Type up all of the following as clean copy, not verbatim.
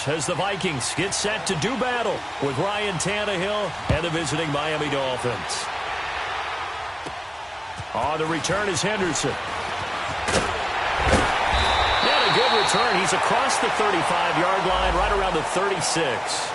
as the Vikings get set to do battle with Ryan Tannehill and the visiting Miami Dolphins. On the return is Henderson. And a good return. He's across the 35-yard line, right around the 36.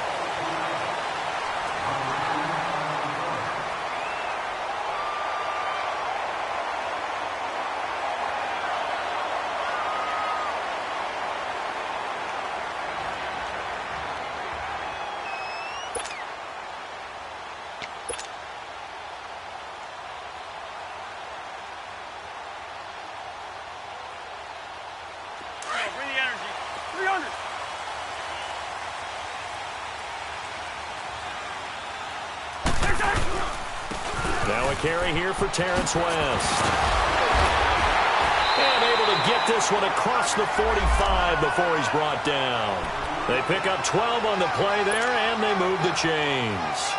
Now a carry here for Terrence West. And able to get this one across the 45 before he's brought down. They pick up 12 on the play there, and they move the chains.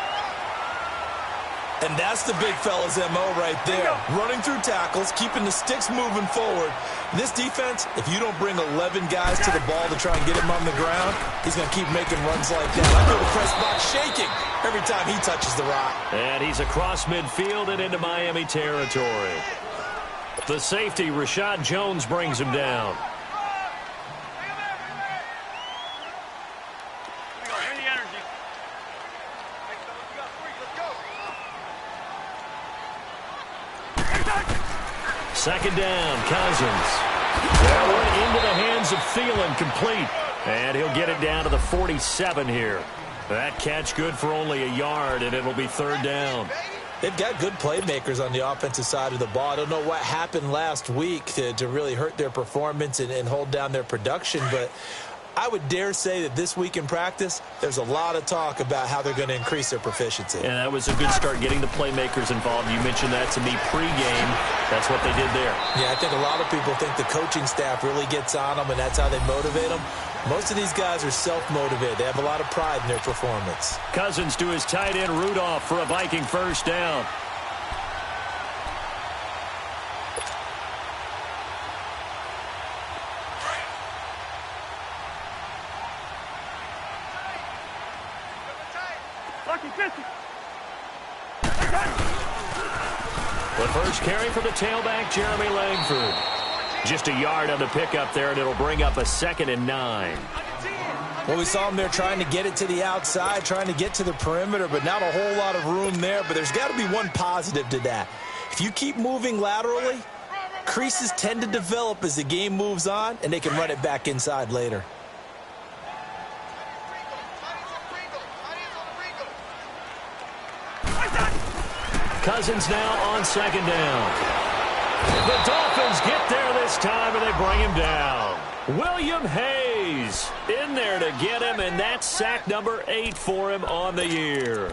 And that's the big fella's MO right there. Running through tackles, keeping the sticks moving forward. This defense, if you don't bring 11 guys to the ball to try and get him on the ground, he's going to keep making runs like that. I feel the press box shaking every time he touches the rock. And he's across midfield and into Miami territory. The safety, Rashad Jones, brings him down. Second down, Cousins. That one into the hands of Thielen, complete. And he'll get it down to the 47 here. That catch good for only a yard, and it'll be third down. They've got good playmakers on the offensive side of the ball. I don't know what happened last week to really hurt their performance and hold down their production, but I would dare say that this week in practice, there's a lot of talk about how they're going to increase their proficiency. And that was a good start, getting the playmakers involved. You mentioned that to me pregame. That's what they did there. Yeah, I think a lot of people think the coaching staff really gets on them, and that's how they motivate them. Most of these guys are self-motivated. They have a lot of pride in their performance. Cousins to his tight end, Rudolph, for a Viking first down. The first carry for the tailback, Jeremy Langford. Just a yard on the pickup there, and it'll bring up a 2nd and 9. Well, we saw him there trying to get it to the outside, trying to get to the perimeter, but not a whole lot of room there. But there's got to be one positive to that. If you keep moving laterally, creases tend to develop as the game moves on, and they can run it back inside later. Cousins now on 2nd down. The Dolphins get there this time, and they bring him down. William Hayes in there to get him, and that's sack number 8 for him on the year.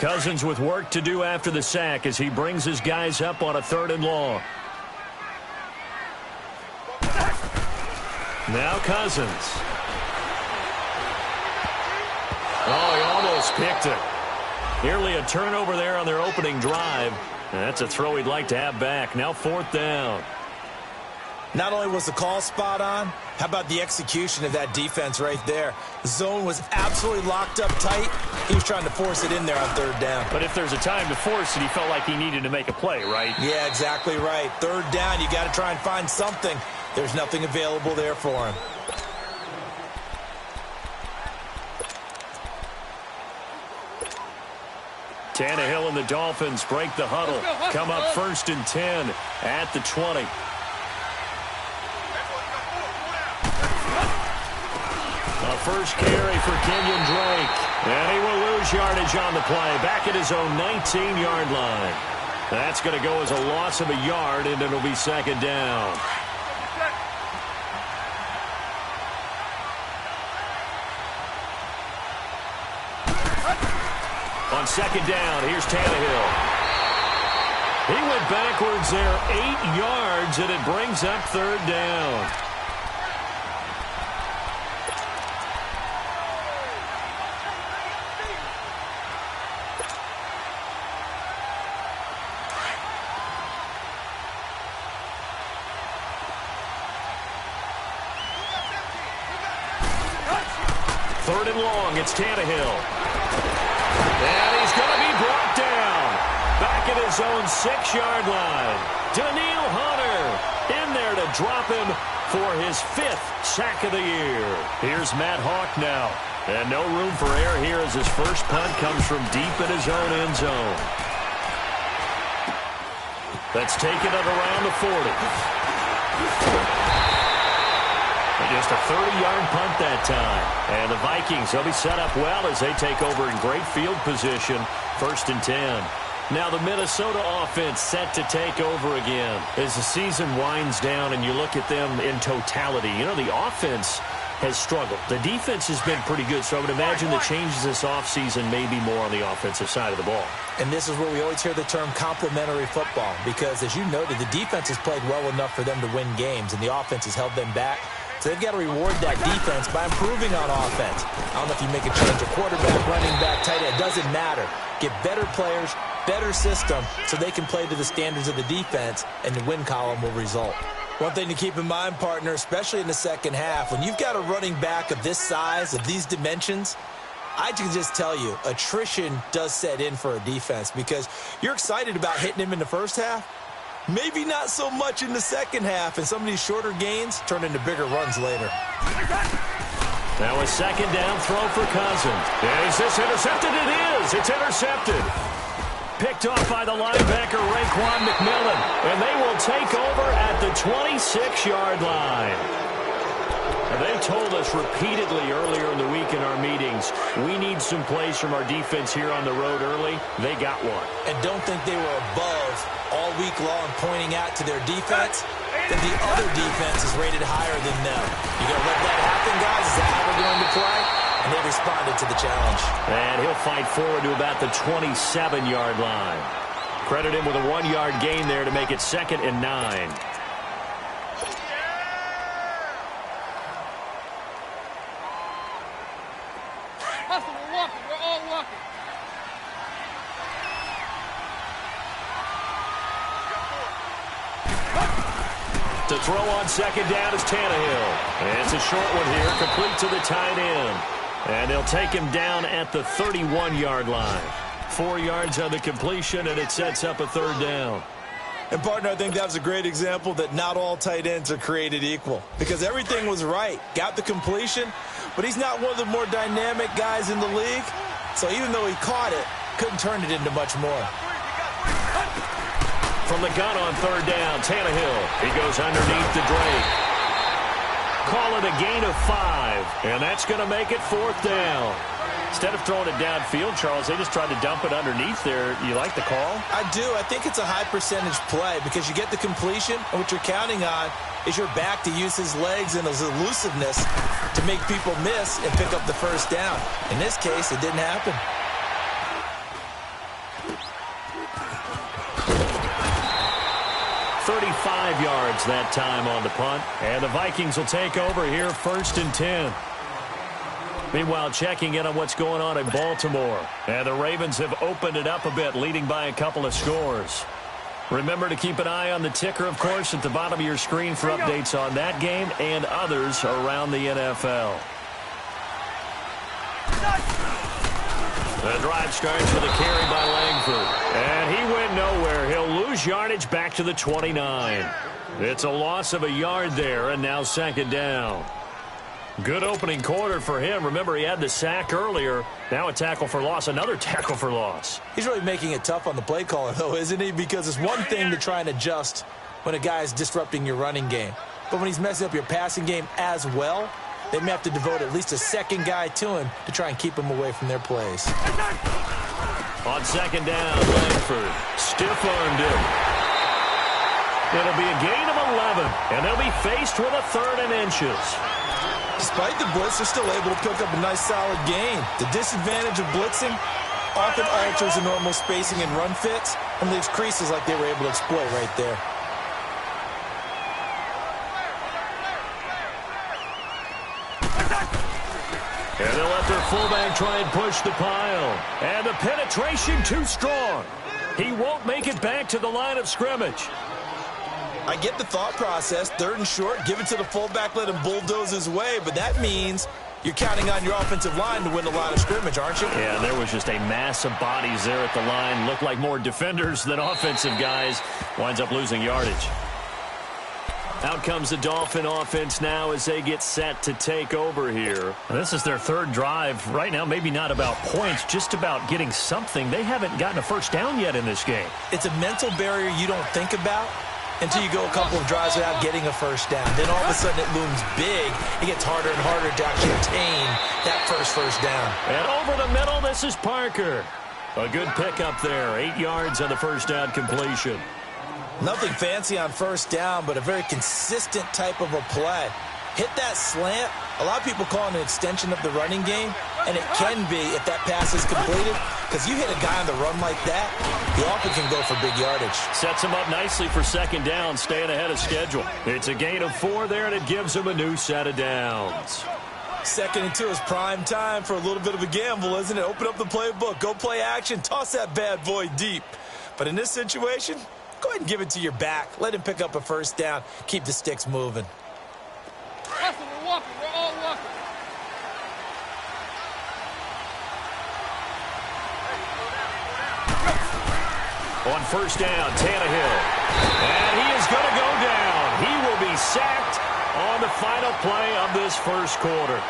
Cousins with work to do after the sack as he brings his guys up on a 3rd and long. Now Cousins. Oh, he almost picked it. Nearly a turnover there on their opening drive. And that's a throw he'd like to have back. Now 4th down. Not only was the call spot on, how about the execution of that defense right there? The zone was absolutely locked up tight. He was trying to force it in there on 3rd down. But if there's a time to force it, he felt like he needed to make a play, right? Yeah, exactly right. 3rd down, you got to try and find something. There's nothing available there for him. Tannehill and the Dolphins break the huddle. Come up 1st and 10 at the 20. A first carry for Kenyon Drake. And he will lose yardage on the play. Back at his own 19-yard line. That's going to go as a loss of a yard, and it'll be 2nd down. On 2nd down, here's Tannehill. He went backwards there 8 yards, and it brings up 3rd down. 3rd and long, it's Tannehill. And he's going to be brought down. Back at his own 6-yard line. Daniil Hunter in there to drop him for his 5th sack of the year. Here's Matt Hawk now. And no room for error here as his first punt comes from deep in his own end zone. That's taken at around the 40. Just a 30-yard punt that time. And the Vikings, they'll be set up well as they take over in great field position. 1st and 10. Now the Minnesota offense set to take over again. As the season winds down and you look at them in totality, you know, the offense has struggled. The defense has been pretty good, so I would imagine the changes this offseason may be more on the offensive side of the ball. And this is where we always hear the term complementary football because, as you noted, the defense has played well enough for them to win games, and the offense has held them back. So they've got to reward that defense by improving on offense. I don't know if you make a change of quarterback, running back, tight end. It doesn't matter. Get better players, better system, so they can play to the standards of the defense, and the win column will result. One thing to keep in mind, partner, especially in the second half, when you've got a running back of this size, of these dimensions, I can just tell you, attrition does set in for a defense because you're excited about hitting him in the first half. Maybe not so much in the second half, and some of these shorter gains turn into bigger runs later. Now a 2nd down throw for Cousins. Is this intercepted? It is. It's intercepted. Picked off by the linebacker, Raekwon McMillan. And they will take over at the 26-yard line. They told us repeatedly earlier in the week in our meetings, we need some plays from our defense here on the road early. They got one. And don't think they were above all week long pointing out to their defense that the other defense is rated higher than them. You going to let that happen, guys? Is that how we're going to play? And they responded to the challenge. And he'll fight forward to about the 27-yard line. Credit him with a 1-yard gain there to make it 2nd and 9. To throw on 2nd down is Tannehill. And it's a short one here, complete to the tight end. And they'll take him down at the 31-yard line. 4 yards on the completion, and it sets up a 3rd down. And, partner, I think that was a great example that not all tight ends are created equal. Because everything was right. Got the completion, but he's not one of the more dynamic guys in the league. So even though he caught it, couldn't turn it into much more. From the gun on 3rd down, Tannehill. He goes underneath to Drake. Call it a gain of 5, and that's going to make it 4th down. Instead of throwing it downfield, Charles, they just tried to dump it underneath there. You like the call? I do. I think it's a high percentage play because you get the completion, and what you're counting on is your back to use his legs and his elusiveness to make people miss and pick up the 1st down. In this case, it didn't happen. 35 yards that time on the punt. And the Vikings will take over here 1st and 10. Meanwhile, checking in on what's going on in Baltimore. And the Ravens have opened it up a bit, leading by a couple of scores. Remember to keep an eye on the ticker, of course, at the bottom of your screen for updates on that game and others around the NFL. The drive starts with a carry by Langford. And he went nowhere. He'll lose yardage back to the 29. It's a loss of a yard there, and now 2nd down. Good opening quarter for him. Remember, he had the sack earlier. Now a tackle for loss, another tackle for loss. He's really making it tough on the play caller, though, isn't he? Because it's one thing to try and adjust when a guy is disrupting your running game. But when he's messing up your passing game as well, they may have to devote at least a 2nd guy to him to try and keep him away from their plays. On 2nd down, Langford stiff-armed him. It'll be a gain of 11, and they'll be faced with a 3rd and inches. Despite the blitz, they're still able to pick up a nice, solid gain. The disadvantage of blitzing often alters the normal spacing and run fits and leaves creases like they were able to exploit right there. And they'll let their fullback try and push the pile. And the penetration too strong. He won't make it back to the line of scrimmage. I get the thought process, 3rd and short, give it to the fullback, let him bulldoze his way, but that means You're counting on your offensive line to win a line of scrimmage, aren't you? Yeah, there was just a mass of bodies there at the line. Looked like more defenders than offensive guys. Winds up losing yardage. Out comes the Dolphin offense now as they get set to take over here. This is their third drive. Right now, maybe not about points, just about getting something. They haven't gotten a first down yet in this game. It's a mental barrier you don't think about until you go a couple of drives without getting a first down. Then all of a sudden it looms big. It gets harder and harder to actually obtain that first down. And over the middle, this is Parker. A good pickup there. 8 yards on the first down completion. Nothing fancy on first down, but a very consistent type of a play. Hit that slant. A lot of people call it an extension of the running game, and it can be if that pass is completed, because you hit a guy on the run like that, he often can go for big yardage. Sets him up nicely for second down, staying ahead of schedule. It's a gain of 4 there, and it gives him a new set of downs. 2nd and 2 is prime time for a little bit of a gamble, isn't it? Open up the playbook, go play action, toss that bad boy deep. But in this situation, go ahead and give it to your back. Let him pick up a first down. Keep the sticks moving. Russell, we're walking. We're all walking. On first down, Tannehill. And he is going to go down. He will be sacked on the final play of this first quarter.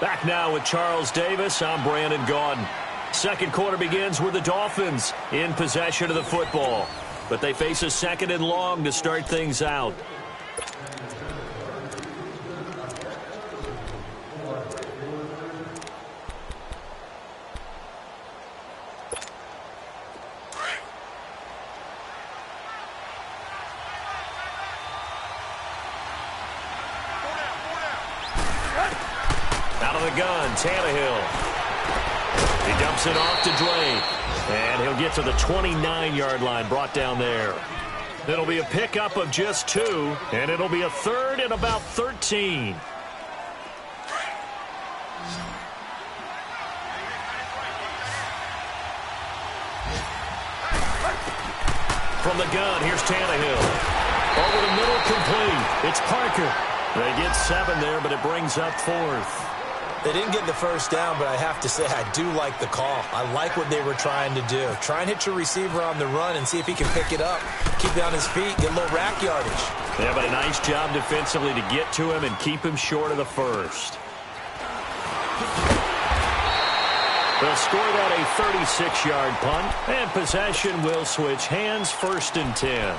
Back now with Charles Davis. I'm Brandon Gaudin. Second quarter begins with the Dolphins in possession of the football. But they face a 2nd and long to start things out. Out of the gun, Tannehill. He dumps it off to Drake. And he'll get to the 29-yard line, brought down there. It'll be a pickup of just 2, and it'll be a 3rd and about 13. From the gun, here's Tannehill. Over the middle, complete. It's Parker. They get 7 there, but it brings up 4th. They didn't get the first down, but I have to say I do like the call. I like what they were trying to do. Try and hit your receiver on the run and see if he can pick it up. Keep it on his feet, get a little rack yardage. Yeah, but a nice job defensively to get to him and keep him short of the first. They'll score that a 36-yard punt, and possession will switch hands, 1st and 10.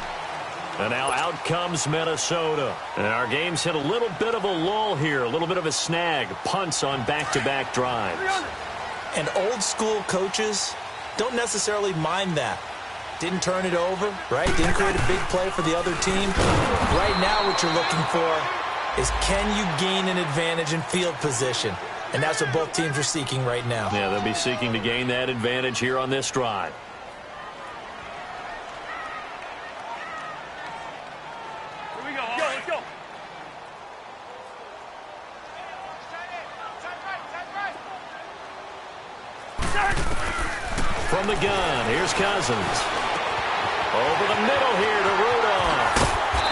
And now out comes Minnesota. And our game's hit a little bit of a lull here, a little bit of a snag. Punts on back-to-back drives. And old-school coaches don't necessarily mind that. Didn't turn it over, right? Didn't create a big play for the other team. Right now what you're looking for is can you gain an advantage in field position? And that's what both teams are seeking right now. Yeah, they'll be seeking to gain that advantage here on this drive. From the gun, here's Cousins. Over the middle here to Rudolph.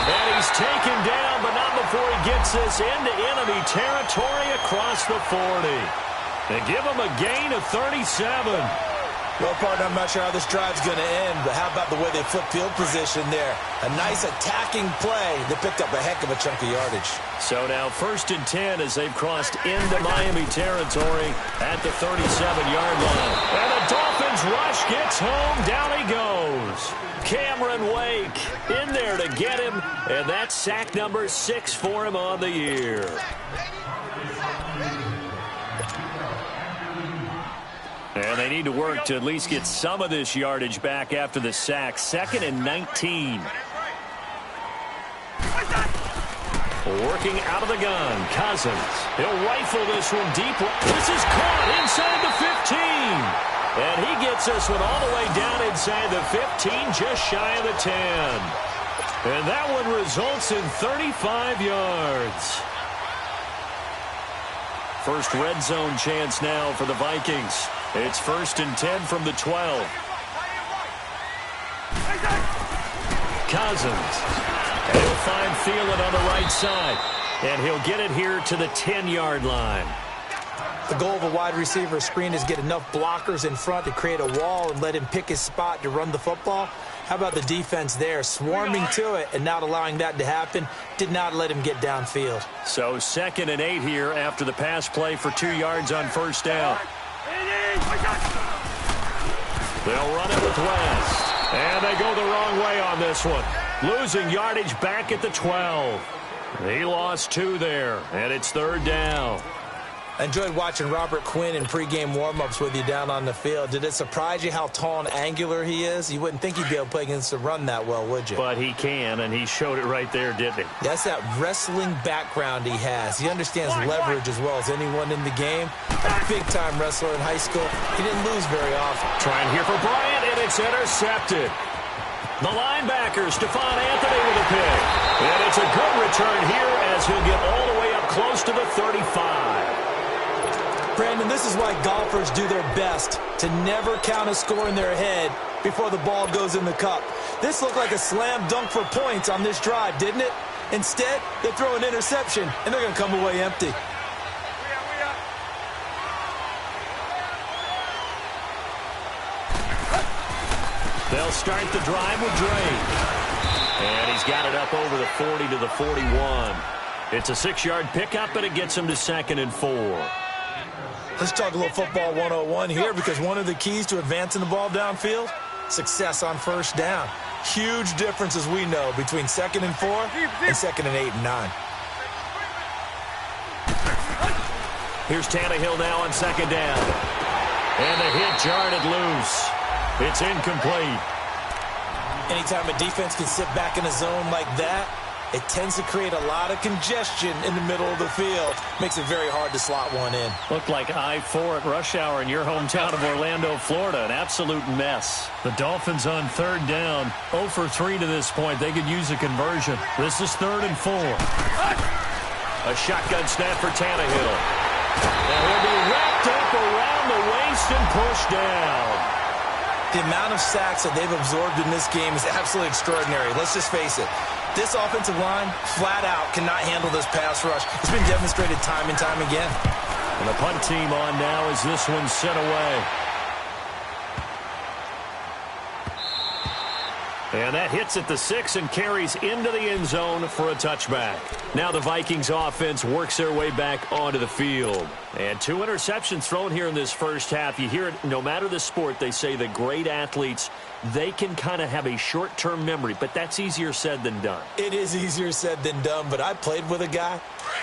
And he's taken down, but not before he gets this into enemy territory across the 40. They give him a gain of 37. Well, partner, I'm not sure how this drive's going to end, but how about the way they flip field position there? A nice attacking play that picked up a heck of a chunk of yardage. So now 1st and 10 as they've crossed into Miami territory at the 37-yard line. And the Dolphins rush gets home. Down he goes. Cameron Wake in there to get him, and that's sack number 6 for him on the year. And they need to work to at least get some of this yardage back after the sack. 2nd and 19. Working out of the gun, Cousins. He'll rifle this one deep. This is caught inside the 15. And he gets this one all the way down inside the 15, just shy of the 10. And that one results in 35 yards. First red zone chance now for the Vikings. It's 1st and 10 from the 12. Cousins. He'll find Thielen on the right side. And he'll get it here to the 10-yard line. The goal of a wide receiver screen is get enough blockers in front to create a wall and let him pick his spot to run the football. How about the defense there, swarming to it and not allowing that to happen? Did not let him get downfield. So 2nd and 8 here after the pass play for 2 yards on first down. They'll run it with West. And they go the wrong way on this one. Losing yardage back at the 12. He lost 2 there, and it's 3rd down. I enjoyed watching Robert Quinn in pregame warm-ups with you down on the field. Did it surprise you how tall and angular he is? You wouldn't think he'd be able to play against the run that well, would you? But he can, and he showed it right there, didn't he? That's that wrestling background he has. He understands leverage as well as anyone in the game. A big-time wrestler in high school. He didn't lose very often. Trying here for Bryant, and it's intercepted. The linebacker, Stephon Anthony with a pick. And it's a good return here as he'll get all the way up close to the 35. Brandon, this is why golfers do their best to never count a score in their head before the ball goes in the cup. This looked like a slam dunk for points on this drive, didn't it? Instead, they throw an interception, and they're going to come away empty. They'll start the drive with Drake. And he's got it up over the 40 to the 41. It's a 6-yard pickup, and it gets him to 2nd and 4. Let's talk a little football 101 here, because one of the keys to advancing the ball downfield, success on first down. Huge difference, as we know, between 2nd and 4 and 2nd and 8 and 9. Here's Tannehill now on 2nd down. And the hit jarred it loose. It's incomplete. Anytime a defense can sit back in a zone like that, it tends to create a lot of congestion in the middle of the field. Makes it very hard to slot one in. Looked like I-4 at rush hour in your hometown of Orlando, Florida. An absolute mess. The Dolphins on 3rd down. 0 for 3 to this point. They could use a conversion. This is 3rd and 4. A shotgun snap for Tannehill. And he'll be wrapped up around the waist and pushed down. The amount of sacks that they've absorbed in this game is absolutely extraordinary. Let's just face it. This offensive line, flat out, cannot handle this pass rush. It's been demonstrated time and time again. And the punt team on now as this one's sent away. And that hits at the 6 and carries into the end zone for a touchback. Now the Vikings offense works their way back onto the field. And 2 interceptions thrown here in this first half. You hear it, no matter the sport, they say that great athletes, they can kind of have a short-term memory, but that's easier said than done. It is easier said than done, but I played with a guy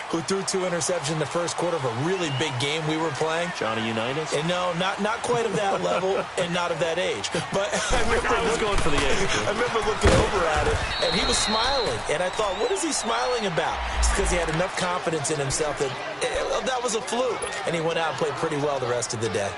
who threw 2 interceptions in the first quarter of a really big game we were playing. Johnny Unitas? And no, not quite of that level and not of that age. But I was going for the age. I remember looking over at him, and he was smiling. And I thought, what is he smiling about? It's because he had enough confidence in himself that that was a fluke. And he went out and played pretty well the rest of the day.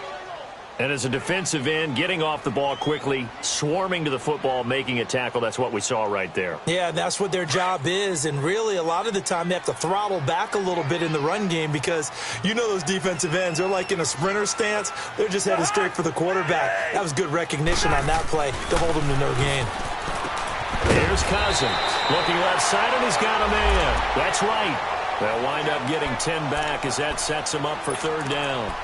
And as a defensive end, getting off the ball quickly, swarming to the football, making a tackle, that's what we saw right there. Yeah, that's what their job is. And really, a lot of the time, they have to throttle back a little bit in the run game because you know those defensive ends, they're like in a sprinter stance. They're just headed straight for the quarterback. That was good recognition on that play to hold him to no gain. Here's Cousins. Looking left side, and he's got a man. That's right. They'll wind up getting 10 back as that sets him up for 3rd down.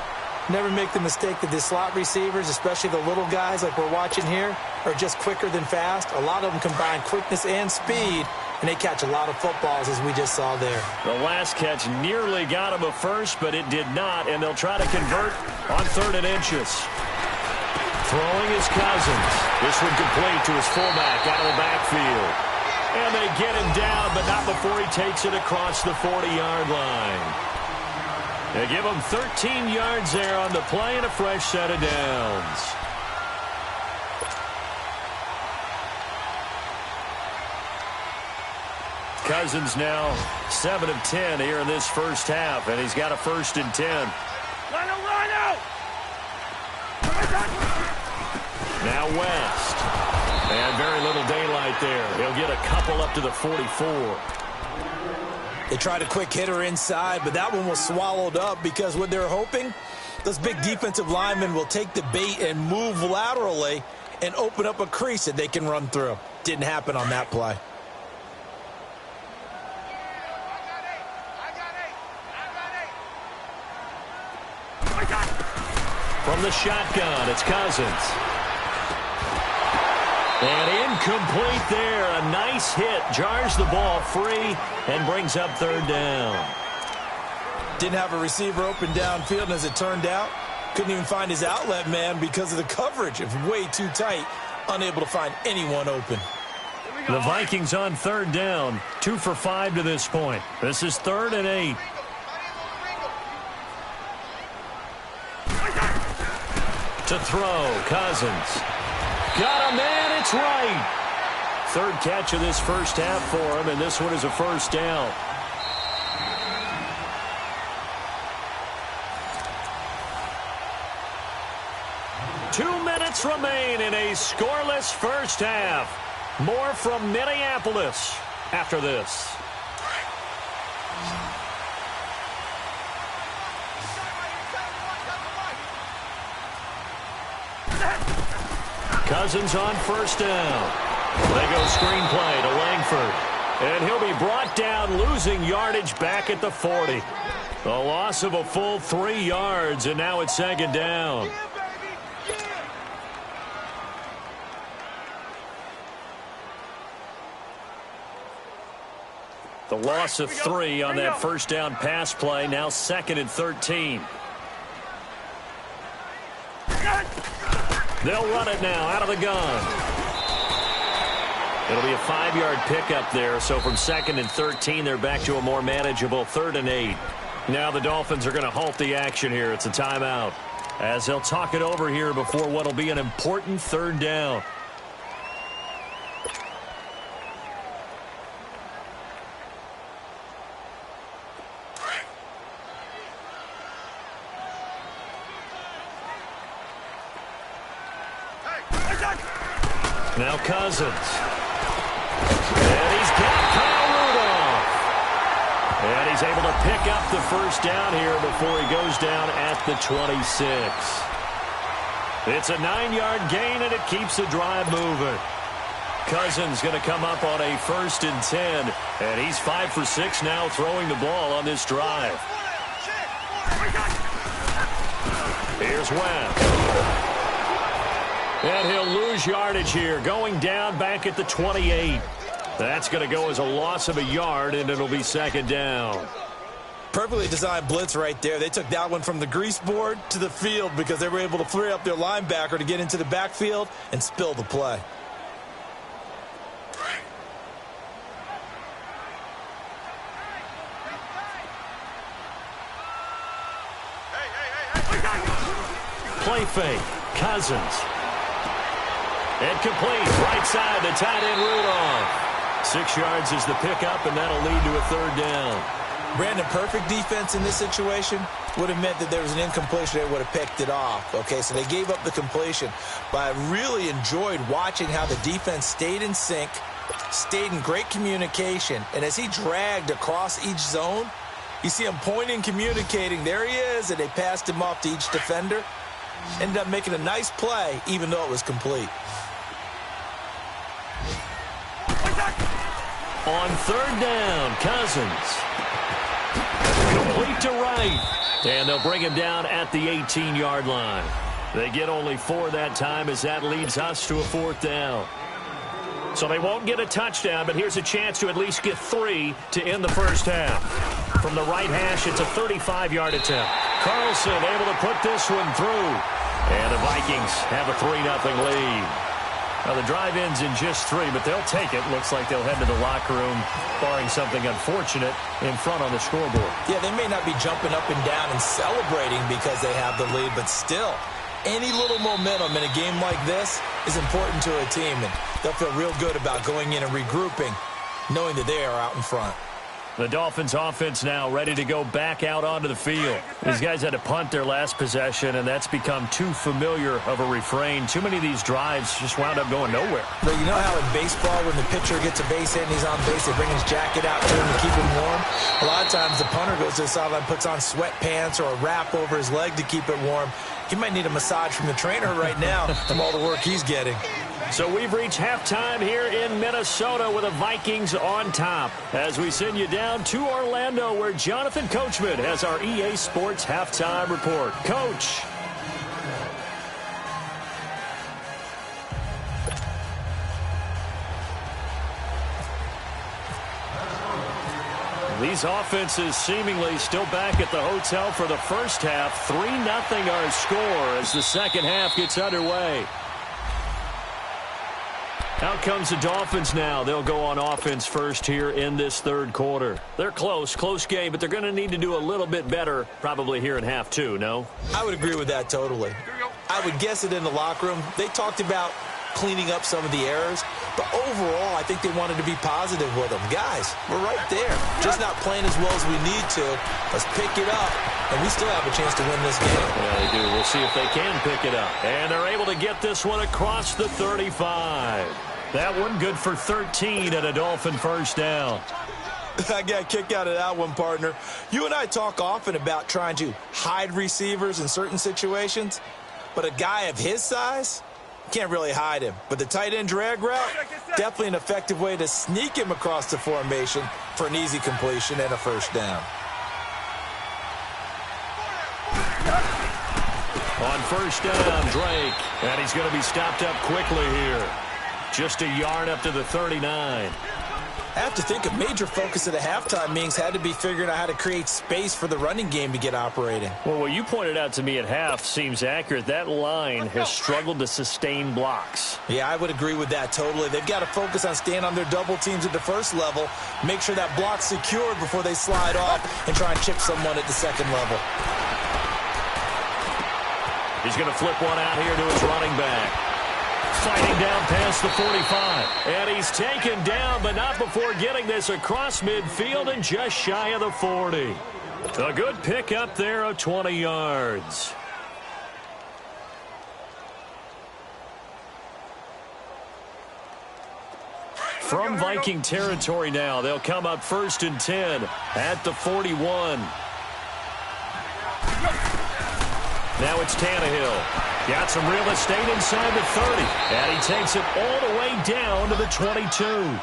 Never make the mistake that the slot receivers, especially the little guys like we're watching here, are just quicker than fast. A lot of them combine quickness and speed, and they catch a lot of footballs, as we just saw there. The last catch nearly got him a first, but it did not, and they'll try to convert on 3rd and inches. Throwing is Cousins. This one complete to his fullback out of the backfield. And they get him down, but not before he takes it across the 40-yard line. They give him 13 yards there on the play and a fresh set of downs. Cousins now 7 of 10 here in this first half, and he's got a 1st and 10. Now West. And very little daylight there. He'll get a couple up to the 44. They tried a quick hitter inside, but that one was swallowed up because what they're hoping, those big defensive linemen will take the bait and move laterally and open up a crease that they can run through. Didn't happen on that play. From the shotgun, it's Cousins. And incomplete there. A nice hit. Jars the ball free and brings up third down. Didn't have a receiver open downfield, and as it turned out, couldn't even find his outlet man because of the coverage. It was way too tight. Unable to find anyone open. The Vikings on third down. 2 for 5 to this point. This is 3rd and 8. To throw, Cousins. Got a man, it's right. 3rd catch of this first half for him, and this one is a first down. Two minutes remain in a scoreless first half. More from Minneapolis after this. Cousins on first down. They go screenplay to Langford. And he'll be brought down, losing yardage back at the 40. A loss of a full 3 yards, and now it's 2nd down. The loss of 3 on that first down pass play, now 2nd and 13. They'll run it now out of the gun. It'll be a 5-yard pickup there, so from 2nd and 13, they're back to a more manageable 3rd and 8. Now the Dolphins are going to halt the action here. It's a timeout, as they'll talk it over here before what will be an important 3rd down. Now Cousins. And he's got Kyle Rudolph. And he's able to pick up the first down here before he goes down at the 26. It's a 9-yard gain, and it keeps the drive moving. Cousins going to come up on a 1st and 10. And he's 5 for 6 now throwing the ball on this drive. Here's Webb. And he'll lose yardage here, going down back at the 28. That's going to go as a loss of a yard, and it'll be 2nd down. Perfectly designed blitz right there. They took that one from the grease board to the field because they were able to free up their linebacker to get into the backfield and spill the play. Play fake. Cousins. And complete. Right side to tight end Rudolph. 6 yards is the pickup, and that'll lead to a 3rd down. Brandon, perfect defense in this situation would have meant that there was an incompletion. They would have picked it off. Okay, so they gave up the completion. But I really enjoyed watching how the defense stayed in sync, stayed in great communication. And as he dragged across each zone, you see him pointing, communicating. There he is, and they passed him off to each defender. Ended up making a nice play, even though it was complete. On 3rd down, Cousins. Complete to right. And they'll bring him down at the 18-yard line. They get only 4 that time, as that leads us to a 4th down. So they won't get a touchdown, but here's a chance to at least get 3 to end the first half. From the right hash, it's a 35-yard attempt. Carlson able to put this one through. And the Vikings have a 3-0 lead. Now, the drive ends in just 3, but they'll take it. Looks like they'll head to the locker room, barring something unfortunate, in front on the scoreboard. Yeah, they may not be jumping up and down and celebrating because they have the lead, but still, any little momentum in a game like this is important to a team, and they'll feel real good about going in and regrouping, knowing that they are out in front. The Dolphins offense now ready to go back out onto the field. These guys had to punt their last possession, and that's become too familiar of a refrain. Too many of these drives just wound up going nowhere. But you know how in baseball, when the pitcher gets a base hit and he's on base, they bring his jacket out to him to keep him warm? A lot of times the punter goes to the sideline, puts on sweatpants or a wrap over his leg to keep it warm. He might need a massage from the trainer right now from all the work he's getting. So we've reached halftime here in Minnesota with the Vikings on top, as we send you down to Orlando, where Jonathan Coachman has our EA Sports halftime report. Coach. These offenses seemingly still back at the hotel for the first half. 3-0 our score as the second half gets underway. Out comes the Dolphins now. They'll go on offense first here in this third quarter. They're close game, but they're going to need to do a little bit better probably here in half two, no? I would agree with that totally. I would guess it in the locker room. They talked about cleaning up some of the errors, but overall, I think they wanted to be positive with them. Guys, we're right there. Just not playing as well as we need to. Let's pick it up, and we still have a chance to win this game. Yeah, they do. We'll see if they can pick it up. And they're able to get this one across the 35. That one good for 13 and a Dolphin first down. I got a kick out of that one, partner. You and I talk often about trying to hide receivers in certain situations, but a guy of his size can't really hide him. But the tight end drag route, definitely an effective way to sneak him across the formation for an easy completion and a first down. On first down, Drake. And he's going to be stopped up quickly here. Just a yard up to the 39. I have to think a major focus of the halftime meetings had to be figuring out how to create space for the running game to get operating. Well, what you pointed out to me at half seems accurate. That line has struggled to sustain blocks. Yeah, I would agree with that totally. They've got to focus on staying on their double teams at the first level, make sure that block's secured before they slide off and try and chip someone at the second level. He's going to flip one out here to his running back. Fighting down past the 45. And he's taken down, but not before getting this across midfield and just shy of the 40. A good pick up there of 20 yards. From Viking territory now, they'll come up first and 10 at the 41. Now it's Tannehill. Got some real estate inside the 30. And he takes it all the way down to the 22.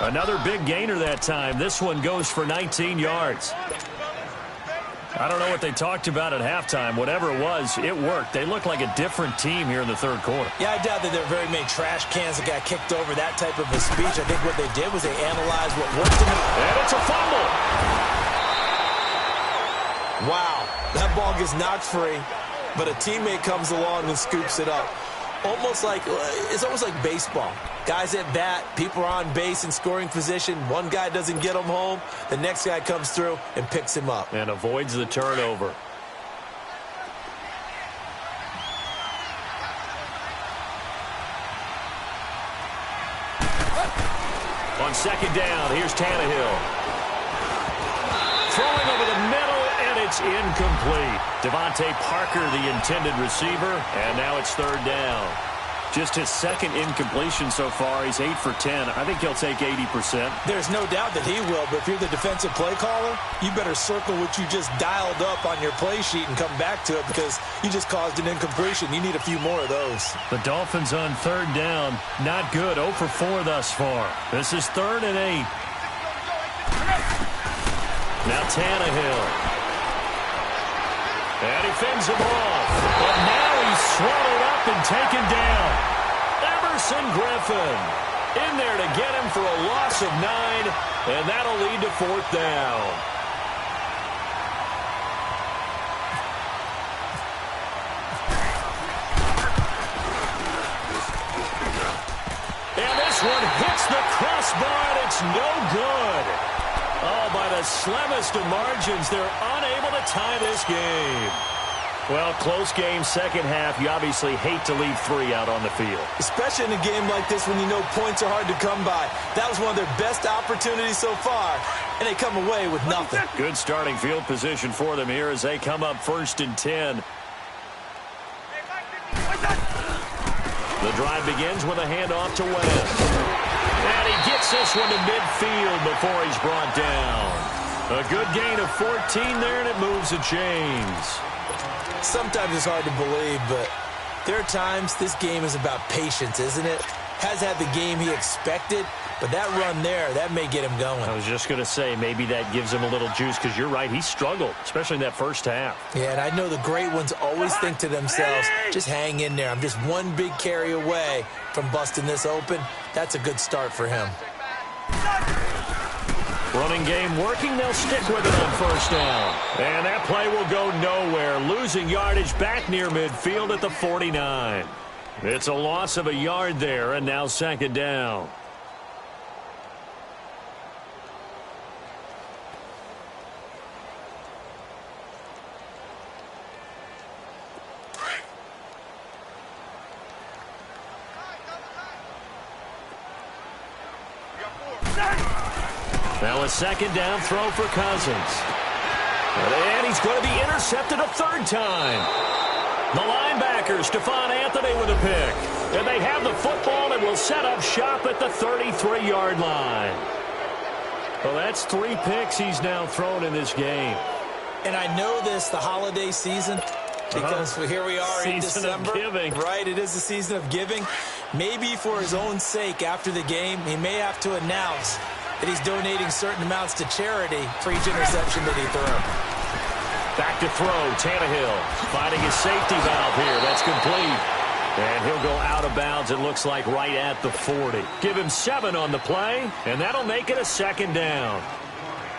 Another big gainer that time. This one goes for 19 yards. I don't know what they talked about at halftime. Whatever it was, it worked. They look like a different team here in the third quarter. Yeah, I doubt that there are very many trash cans that got kicked over that type of a speech. I think what they did was they analyzed what worked in the... And it's a fumble. Wow, that ball gets knocked free. But a teammate comes along and scoops it up. It's almost like baseball. Guys at bat, people are on base in scoring position. One guy doesn't get him home. The next guy comes through and picks him up. And avoids the turnover. On second down, here's Tannehill. Throwing over the middle. It's incomplete. Devontae Parker, the intended receiver, and now it's third down. Just his second incompletion so far. He's 8 for 10. I think he'll take 80%. There's no doubt that he will, but if you're the defensive play caller, you better circle what you just dialed up on your play sheet and come back to it because you just caused an incompletion. You need a few more of those. The Dolphins on third down. Not good. 0 for 4 thus far. This is 3rd and 8. Now Tannehill. And he fends him off. But now he's swallowed up and taken down. Emerson Griffin in there to get him for a loss of 9, and that'll lead to 4th down. And this one hits the crossbar, and it's no good. Oh, by the slimmest of margins, they're unable to tie this game. Well, close game, second half. You obviously hate to leave 3 out on the field. Especially in a game like this when you know points are hard to come by. That was one of their best opportunities so far, and they come away with nothing. Good starting field position for them here as they come up first and 10. The drive begins with a handoff to Webb. And he gets this one to midfield before he's brought down. A good gain of 14 there, and it moves the chains. Sometimes it's hard to believe, but there are times this game is about patience, isn't it? Has had the game he expected, but that run there, that may get him going. I was just going to say, maybe that gives him a little juice, because you're right, he struggled, especially in that first half. Yeah, and I know the great ones always think to themselves, just hang in there. I'm just one big carry away from busting this open. That's a good start for him. Running game working. They'll stick with it on first down. And that play will go nowhere. Losing yardage back near midfield at the 49. It's a loss of a yard there, and now second down. Now a second down throw for Cousins. And he's going to be intercepted a third time. The linebacker, Stephon Anthony, with a pick. And they have the football and will set up shop at the 33-yard line. Well, that's 3 picks he's now thrown in this game. And I know this, the holiday season, because here we are in December. Season of giving. Right, it is the season of giving. Maybe for his own sake after the game, he may have to announce that he's donating certain amounts to charity for each interception that he throws. Back to throw, Tannehill finding his safety valve here. That's complete. And he'll go out of bounds, it looks like, right at the 40. Give him 7 on the play, and that'll make it a second down.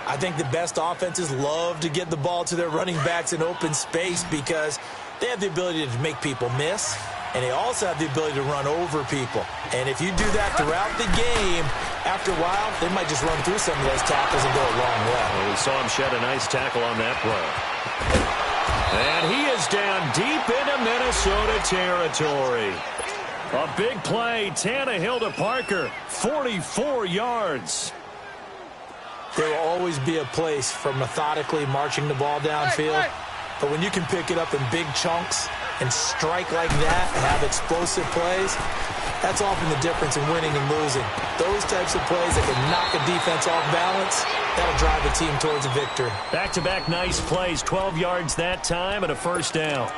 I think the best offenses love to get the ball to their running backs in open space because they have the ability to make people miss, and they also have the ability to run over people. And if you do that throughout the game, after a while, they might just run through some of those tackles and go a long way. Well, we saw him shed a nice tackle on that play. And he is down deep into Minnesota territory. A big play, Tannehill to Parker, 44 yards. There will always be a place for methodically marching the ball downfield. But when you can pick it up in big chunks and strike like that and have explosive plays, that's often the difference in winning and losing. Those types of plays that can knock a defense off balance, that'll drive a team towards a victory. Back-to-back nice plays, 12 yards that time and a first down.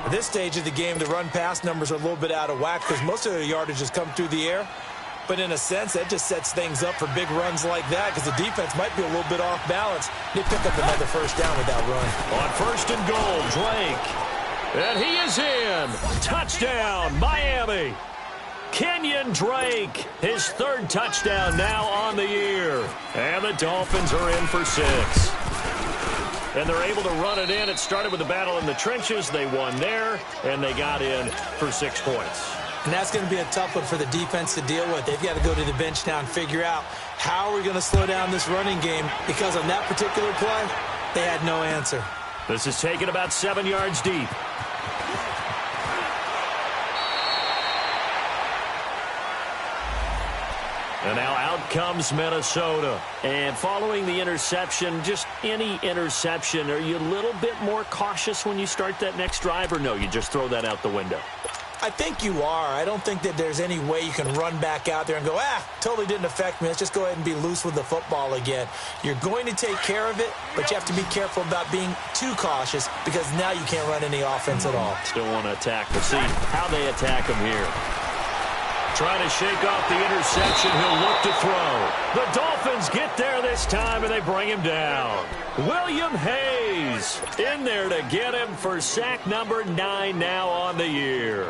At this stage of the game, the run-pass numbers are a little bit out of whack because most of the yardage has come through the air. But in a sense, that just sets things up for big runs like that because the defense might be a little bit off balance. They pick up another first down with that run. On first and goal, Drake. And he is in. Touchdown, Miami. Kenyon Drake, his 3rd touchdown now on the year. And the Dolphins are in for 6. And they're able to run it in. It started with a battle in the trenches. They won there, and they got in for 6 points. And that's going to be a tough one for the defense to deal with. They've got to go to the bench now and figure out how are we going to slow down this running game because on that particular play, they had no answer. This is taken about 7 yards deep. And now out comes Minnesota. And following the interception, just any interception, are you a little bit more cautious when you start that next drive, or no, you just throw that out the window? I think you are. I don't think that there's any way you can run back out there and go, totally didn't affect me. Let's just go ahead and be loose with the football again. You're going to take care of it, but you have to be careful about being too cautious because now you can't run any offense at all. Still want to attack. We'll see how they attack him here. Trying to shake off the interception. He'll look to throw. The Dolphins get there this time, and they bring him down. William Hayes in there to get him for sack number 9 now on the year.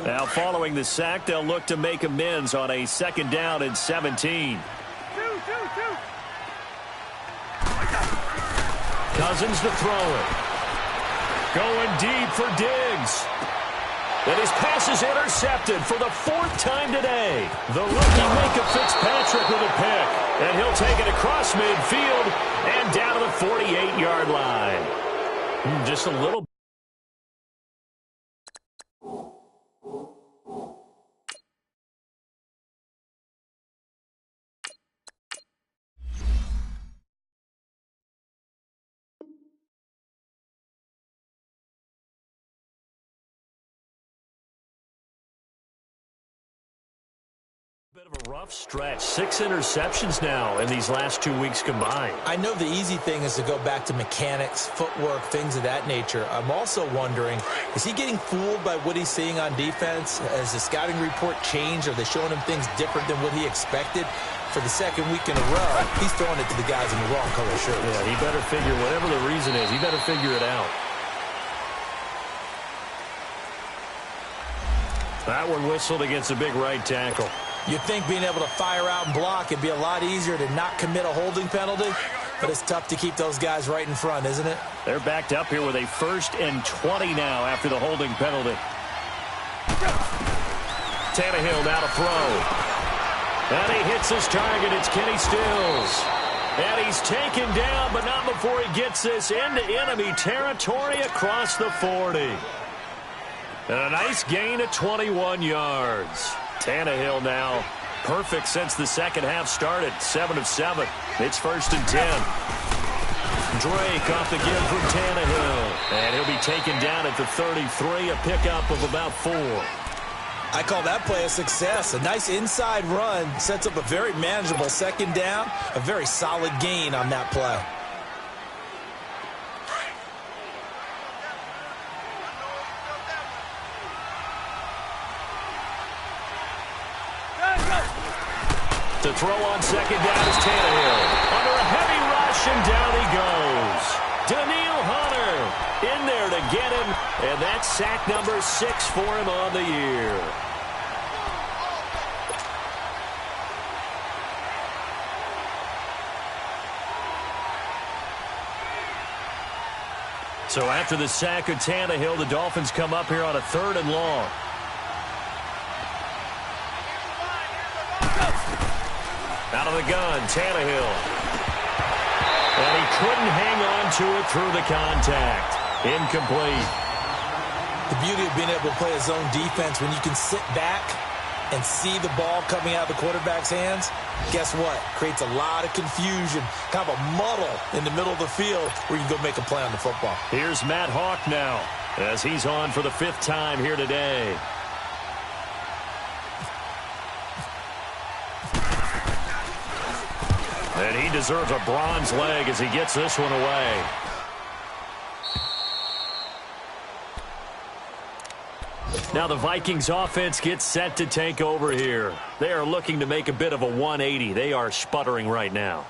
Now, following the sack, they'll look to make amends on a 2nd down and 17. Cousins to throw it. Going deep for Diggs. And his pass is intercepted for the 4th time today. The rookie Minka Fitzpatrick with a pick. And he'll take it across midfield and down to the 48-yard line. Just a little. Bit of a rough stretch. 6 interceptions now in these last 2 weeks combined. I know the easy thing is to go back to mechanics, footwork, things of that nature. I'm also wondering, is he getting fooled by what he's seeing on defense? Has the scouting report changed? Are they showing him things different than what he expected? For the 2nd week in a row, he's throwing it to the guys in the wrong color shirts. Yeah, he better figure, whatever the reason is, he better figure it out. That one whistled against a big right tackle. You'd think being able to fire out and block it'd be a lot easier to not commit a holding penalty, but it's tough to keep those guys right in front, isn't it? They're backed up here with a 1st and 20 now after the holding penalty. Tannehill now to throw. And he hits his target. It's Kenny Stills. And he's taken down, but not before he gets this into enemy territory across the 40. And a nice gain of 21 yards. Tannehill now perfect since the second half started. 7 of 7. It's 1st and 10. Drake off the give from Tannehill. And he'll be taken down at the 33, a pickup of about 4. I call that play a success. A nice inside run sets up a very manageable 2nd down. A very solid gain on that play. To throw on 2nd down is Tannehill. Under a heavy rush, and down he goes. Daniil Hunter in there to get him, and that's sack number 6 for him on the year. So after the sack of Tannehill, the Dolphins come up here on a 3rd and long. Out of the gun, Tannehill. And he couldn't hang on to it through the contact. Incomplete. The beauty of being able to play a zone defense when you can sit back and see the ball coming out of the quarterback's hands, guess what? Creates a lot of confusion, kind of a muddle in the middle of the field where you can go make a play on the football. Here's Matt Hawk now as he's on for the 5th time here today. And he deserves a bronze leg as he gets this one away. Now the Vikings offense gets set to take over here. They are looking to make a bit of a 180. They are sputtering right now.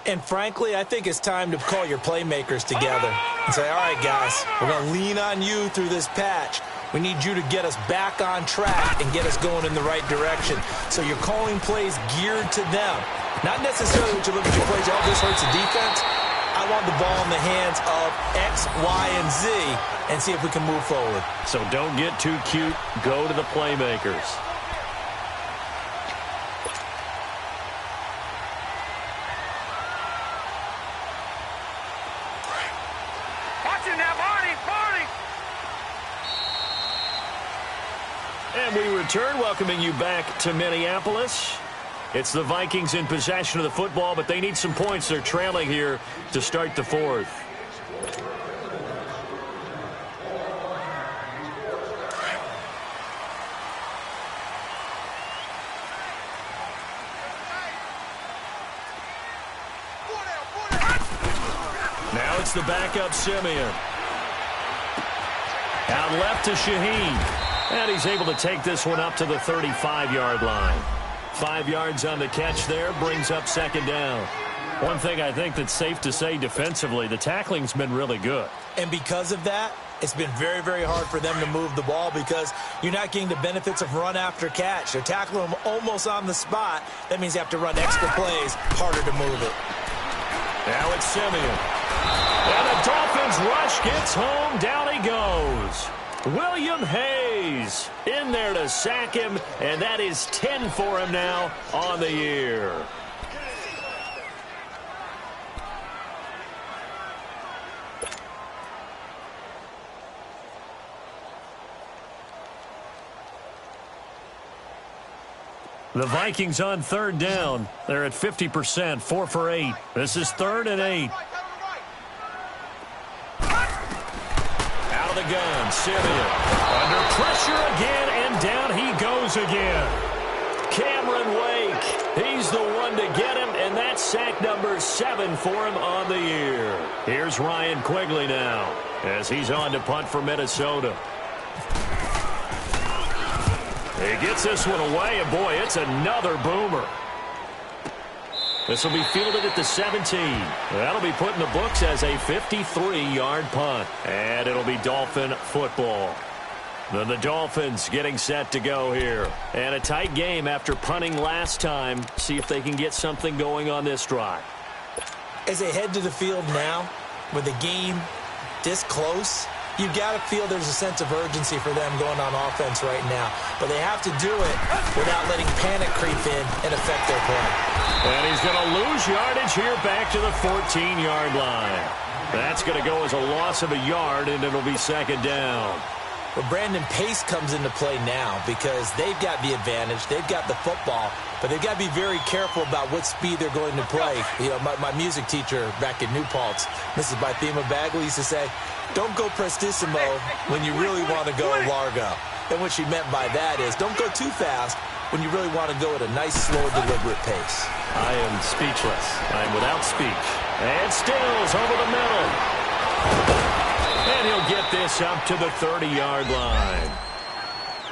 And frankly, I think it's time to call your playmakers together and say, all right, guys, we're going to lean on you through this patch. We need you to get us back on track and get us going in the right direction. So you're calling plays geared to them. Not necessarily what you look at your plays, oh, this hurts the defense. I want the ball in the hands of X, Y, and Z and see if we can move forward. So don't get too cute. Go to the playmakers. Watching now, Barney. And we return, welcoming you back to Minneapolis. It's the Vikings in possession of the football, but they need some points. They're trailing here to start the 4th. Now it's the backup Simeon. Out left to Shaheen. And he's able to take this one up to the 35-yard line. 5 yards on the catch there, brings up 2nd down. One thing I think that's safe to say defensively, the tackling's been really good. And because of that, it's been very, very hard for them to move the ball because you're not getting the benefits of run after catch. They're tackling them almost on the spot. That means you have to run extra plays, harder to move it. Now it's Simeon. And the Dolphins rush gets home. Down he goes. William Hayes in there to sack him, and that is 10 for him now on the year. The Vikings on 3rd down. They're at 50%, 4 for 8. This is 3rd and 8. Out of the gun, Simeon. Under pressure again, and down he goes again. Cameron Wake, he's the one to get him, and that's sack number 7 for him on the year. Here's Ryan Quigley now as he's on to punt for Minnesota. He gets this one away, and boy, it's another boomer. This will be fielded at the 17. That'll be put in the books as a 53-yard punt. And it'll be Dolphin football. Then the Dolphins getting set to go here. And a tight game after punting last time. See if they can get something going on this drive. As they head to the field now, with the game this close, you've got to feel there's a sense of urgency for them going on offense right now. But they have to do it without letting panic creep in and affect their play. And he's going to lose yardage here back to the 14-yard line. That's going to go as a loss of a yard, and it'll be second down. But Brandon, pace comes into play now because they've got the advantage. They've got the football, but they've got to be very careful about what speed they're going to play. You know, my music teacher back in New Paltz, Mrs. Bythema Bagley, used to say, don't go prestissimo when you really want to go largo. And what she meant by that is don't go too fast when you really want to go at a nice, slow, deliberate pace. I am speechless. I am without speech. And Stills over the middle. And he'll get this up to the 30-yard line.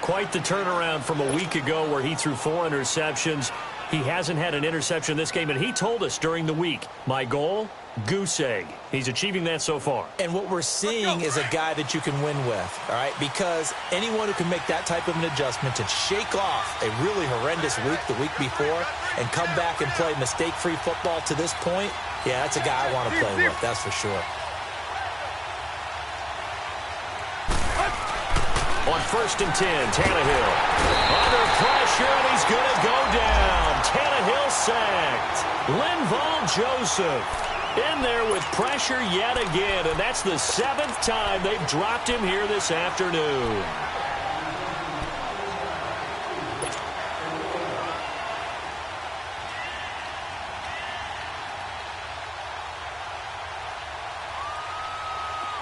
Quite the turnaround from a week ago where he threw 4 interceptions. He hasn't had an interception this game, and he told us during the week, my goal, goose egg. He's achieving that so far. And what we're seeing is a guy that you can win with, all right? Because anyone who can make that type of an adjustment to shake off a really horrendous week the week before and come back and play mistake-free football to this point, yeah, that's a guy I want to play with, that's for sure. On 1st and 10, Tannehill. Under pressure, and he's going to go down. Tannehill sacked. Linval Joseph in there with pressure yet again, and that's the 7th time they've dropped him here this afternoon.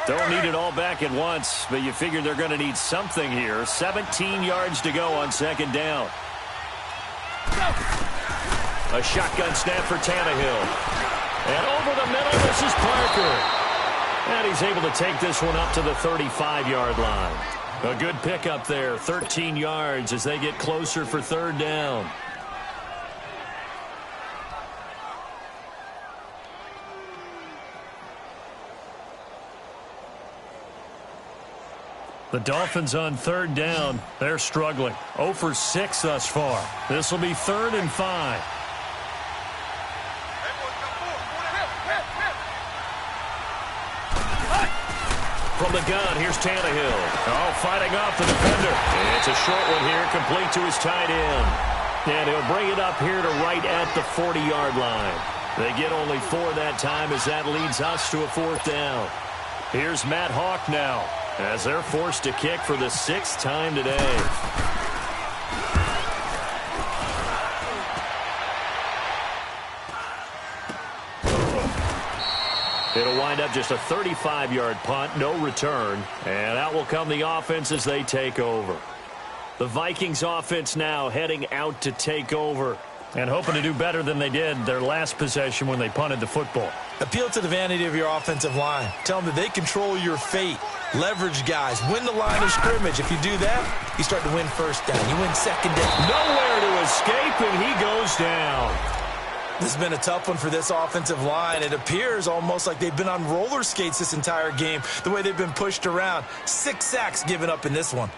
Don't need it all back at once, but you figure they're going to need something here. 17 yards to go on second down. A shotgun snap for Tannehill. And over the middle, this is Parker. And he's able to take this one up to the 35-yard line. A good pickup there, 13 yards as they get closer for third down. The Dolphins on third down. They're struggling. 0 for 6 thus far. This will be 3rd and 5. From the gun, here's Tannehill. Oh, fighting off the defender. It's a short one here, complete to his tight end. And he'll bring it up here to right at the 40-yard line. They get only 4 that time as that leads us to a 4th down. Here's Matt Hawk now, as they're forced to kick for the 6th time today. It'll wind up just a 35-yard punt, no return, and out will come the offense as they take over. The Vikings offense now heading out to take over and hoping to do better than they did their last possession when they punted the football. Appeal to the vanity of your offensive line. Tell them that they control your fate. Leverage guys. Win the line of scrimmage. If you do that, you start to win first down. You win second down. Nowhere to escape, and he goes down. This has been a tough one for this offensive line. It appears almost like they've been on roller skates this entire game, the way they've been pushed around. 6 sacks given up in this one.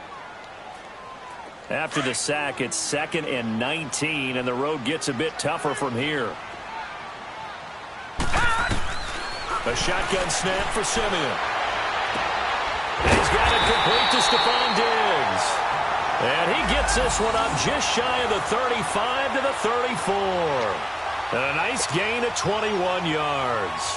After the sack, it's 2nd and 19, and the road gets a bit tougher from here. A shotgun snap for Simeon. And he's got it complete to Stephon Diggs. And he gets this one up just shy of the 35 to the 34. And a nice gain of 21 yards.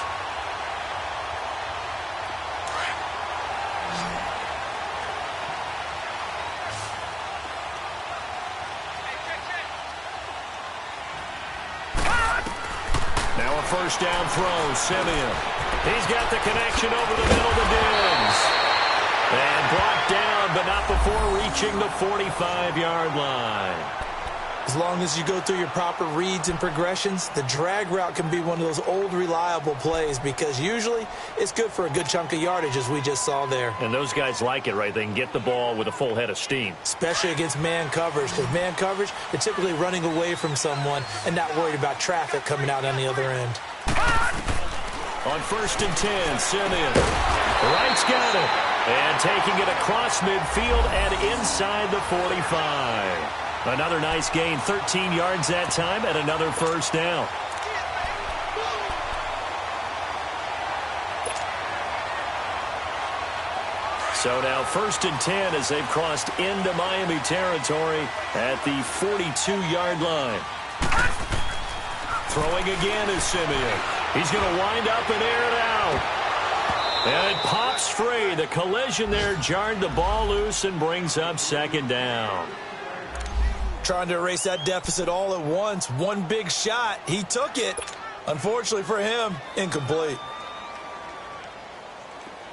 Now a first down throw, Simeon. He's got the connection over the middle to Diggs. And brought down, but not before reaching the 45-yard line. As long as you go through your proper reads and progressions, the drag route can be one of those old reliable plays because usually it's good for a good chunk of yardage, as we just saw there. And those guys like it, right? They can get the ball with a full head of steam. Especially against man coverage. Because man coverage, they're typically running away from someone and not worried about traffic coming out on the other end. On 1st and 10, Simeon. Wright's got it. And taking it across midfield and inside the 45. Another nice gain, 13 yards that time, and another first down. So now 1st and 10 as they've crossed into Miami territory at the 42-yard line. Throwing again is Simeon. He's going to wind up and air it out. And it pops free. The collision there jarred the ball loose and brings up 2nd down. Trying to erase that deficit all at once. One big shot. He took it. Unfortunately for him, incomplete.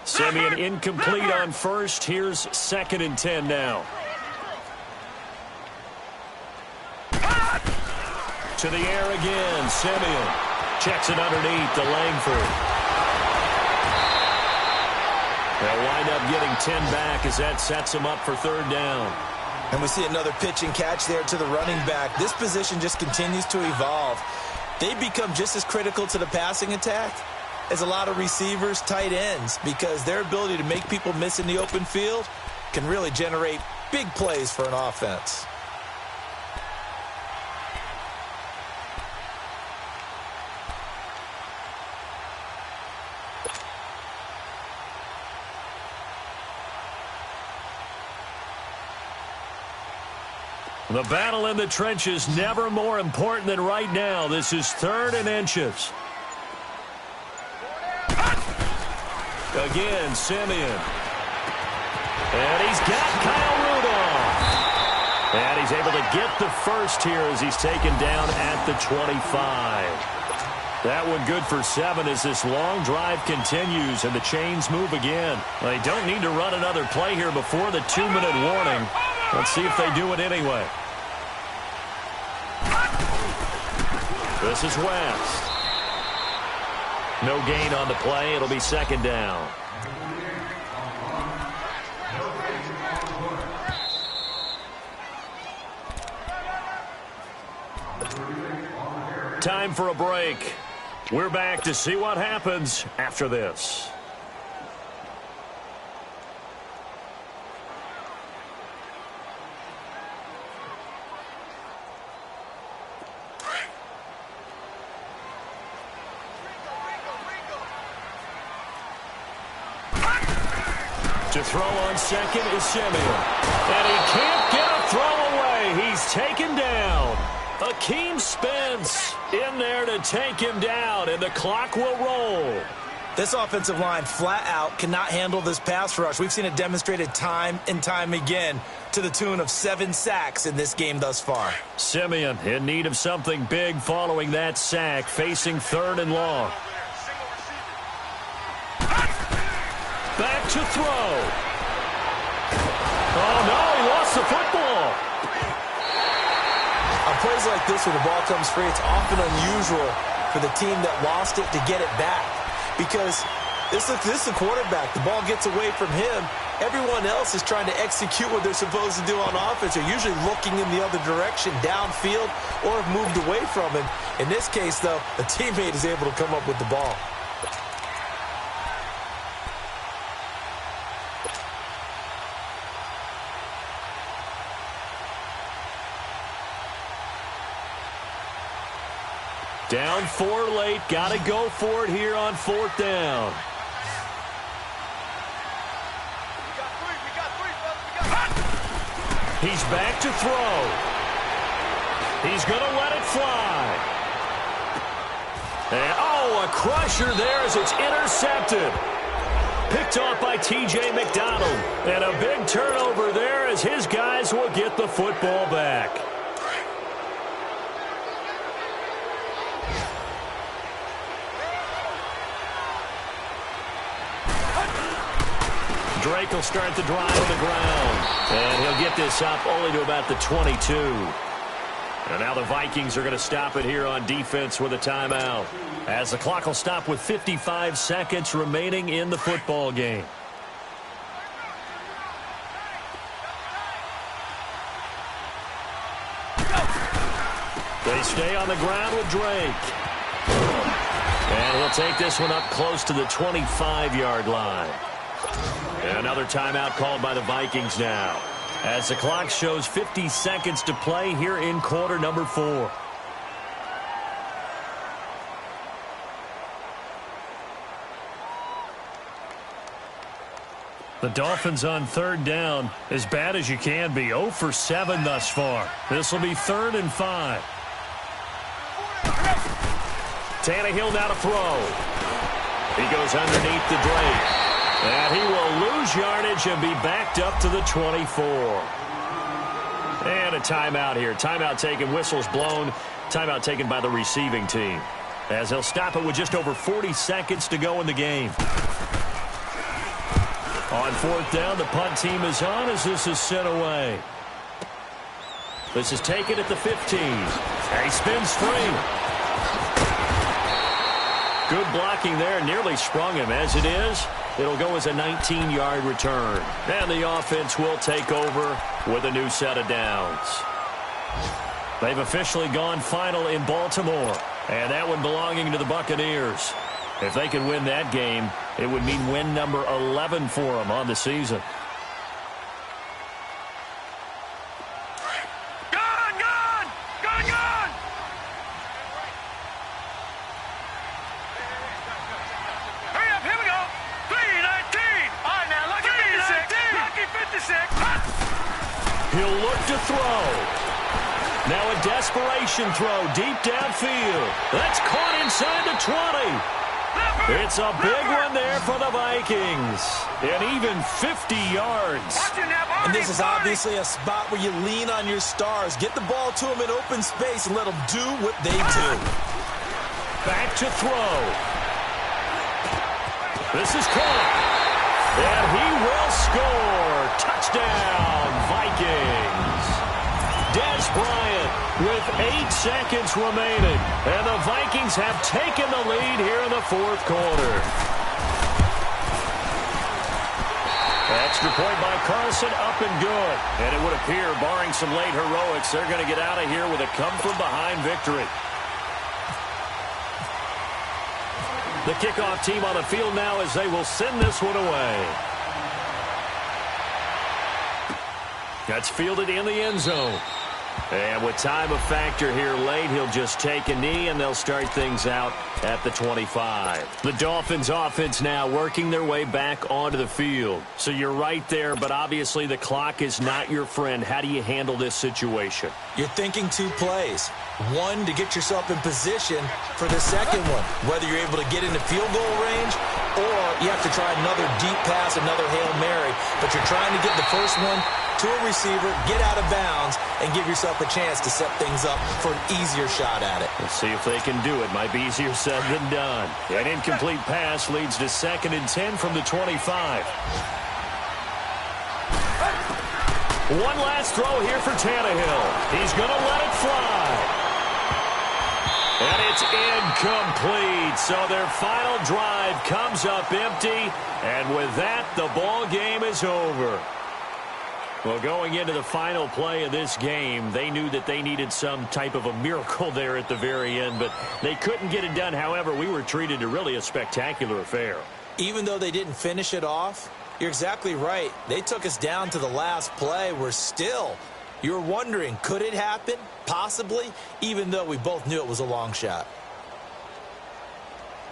Simeon incomplete on 1st. Here's 2nd and 10 now. To the air again. Simeon checks it underneath to Langford. They'll wind up getting 10 back as that sets them up for 3rd down. And we see another pitch and catch there to the running back. This position just continues to evolve. They become just as critical to the passing attack as a lot of receivers, tight ends, because their ability to make people miss in the open field can really generate big plays for an offense. The battle in the trenches never more important than right now. This is 3rd and inches. Again, Simeon. And he's got Kyle Rudolph. And he's able to get the first here as he's taken down at the 25. That one good for 7 as this long drive continues and the chains move again. They don't need to run another play here before the 2-minute warning. Let's see if they do it anyway. This is West. No gain on the play. It'll be 2nd down. Time for a break. We're back to see what happens after this. To throw on 2nd is Simeon. And he can't get a throw away. He's taken down. Akeem Spence in there to take him down, and the clock will roll. This offensive line flat out cannot handle this pass rush. We've seen it demonstrated time and time again to the tune of 7 sacks in this game thus far. Simeon in need of something big following that sack, facing 3rd and long. Back to throw. Oh, no, he lost the football. On plays like this where the ball comes free, it's often unusual for the team that lost it to get it back. Because this is the quarterback. The ball gets away from him. Everyone else is trying to execute what they're supposed to do on offense. They're usually looking in the other direction, downfield, or have moved away from him. In this case, though, a teammate is able to come up with the ball. Down 4 late. Got to go for it here on 4th down. He's back to throw. He's going to let it fly. And, oh, a crusher there as it's intercepted. Picked off by T.J. McDonald. And a big turnover there as his guys will get the football back. Drake will start the drive on the ground. And he'll get this up only to about the 22. And now the Vikings are going to stop it here on defense with a timeout, as the clock will stop with 55 seconds remaining in the football game. They stay on the ground with Drake. And he'll take this one up close to the 25-yard line. And another timeout called by the Vikings now, as the clock shows 50 seconds to play here in quarter number 4. The Dolphins on third down, as bad as you can be. 0 for 7 thus far. This will be 3rd and 5. Tannehill now to throw. He goes underneath the Drake. And he will lose yardage and be backed up to the 24. And a timeout here. Timeout taken, whistles blown. Timeout taken by the receiving team, as he'll stop it with just over 40 seconds to go in the game. On 4th down, the punt team is on as this is sent away. This is taken at the 15. And he spins free. Good blocking there. Nearly sprung him. As it is, it'll go as a 19-yard return. And the offense will take over with a new set of downs. They've officially gone final in Baltimore. And that one belonging to the Buccaneers. If they can win that game, it would mean win number 11 for them on the season. Gone! Gone! Gone! Gone! Hurry up, here we go. 3:19. All right, now, lucky 56. Lucky 56. He'll look to throw. Now a desperation throw deep downfield. That's caught inside the 20. It's a big one there for the Vikings. And even 50 yards. And this is obviously a spot where you lean on your stars. Get the ball to them in open space and let them do what they do. Back to throw. This is caught. And he will score. Touchdown, Vikings. Dez Bryant with 8 seconds remaining. And the Vikings have taken the lead here in the 4th quarter. Extra point by Carlson, up and good. And it would appear, barring some late heroics, they're going to get out of here with a come-from-behind victory. The kickoff team on the field now as they will send this one away. That's fielded in the end zone. And with time a factor here late, he'll just take a knee, and they'll start things out at the 25. The Dolphins offense now working their way back onto the field. So you're right there, but obviously the clock is not your friend. How do you handle this situation? You're thinking 2 plays. One, to get yourself in position for the second one, whether you're able to get into field goal range or you have to try another deep pass, another Hail Mary, but you're trying to get the first one to a receiver, get out of bounds, and give yourself a chance to set things up for an easier shot at it. Let's see if they can do it. Might be easier said than done. An incomplete pass leads to 2nd and 10 from the 25. One last throw here for Tannehill. He's going to let it fly. And it's incomplete. So their final drive comes up empty. And with that, the ball game is over. Well, going into the final play of this game, they knew that they needed some type of a miracle there at the very end, but they couldn't get it done. However, we were treated to really a spectacular affair. Even though they didn't finish it off, you're exactly right. They took us down to the last play. We're still, you're wondering, could it happen? Possibly, even though we both knew it was a long shot.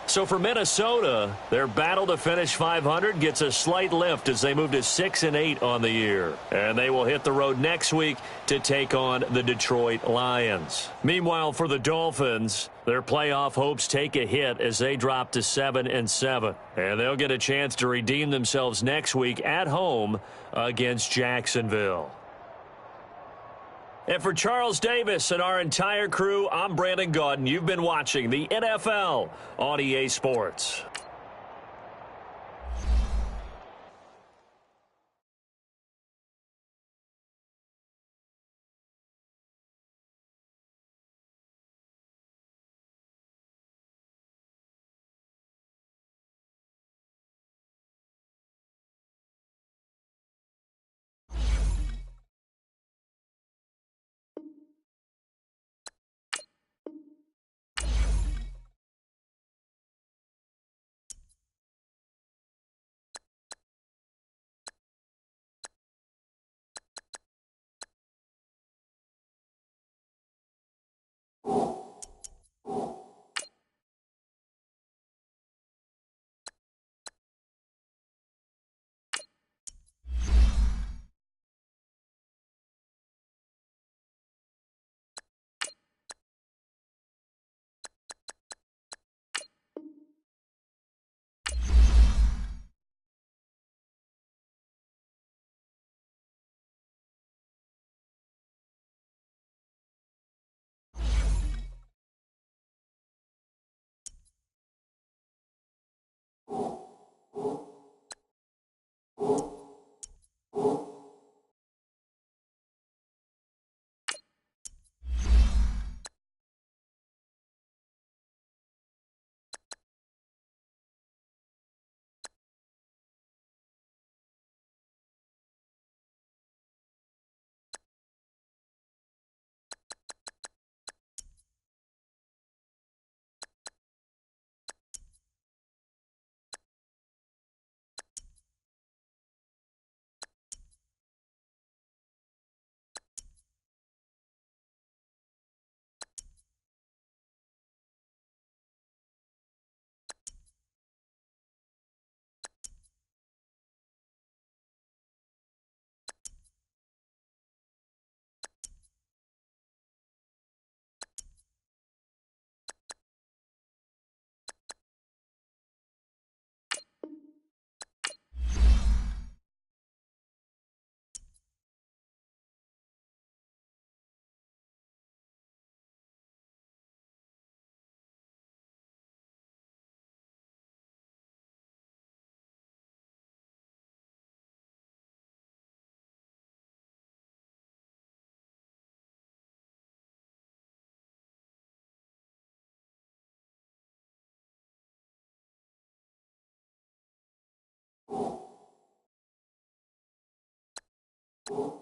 So for Minnesota, their battle to finish 500 gets a slight lift as they move to 6-8 on the year. And they will hit the road next week to take on the Detroit Lions. Meanwhile, for the Dolphins, their playoff hopes take a hit as they drop to 7-7. And they'll get a chance to redeem themselves next week at home against Jacksonville. And for Charles Davis and our entire crew, I'm Brandon Gaudin. You've been watching the NFL on EA Sports. you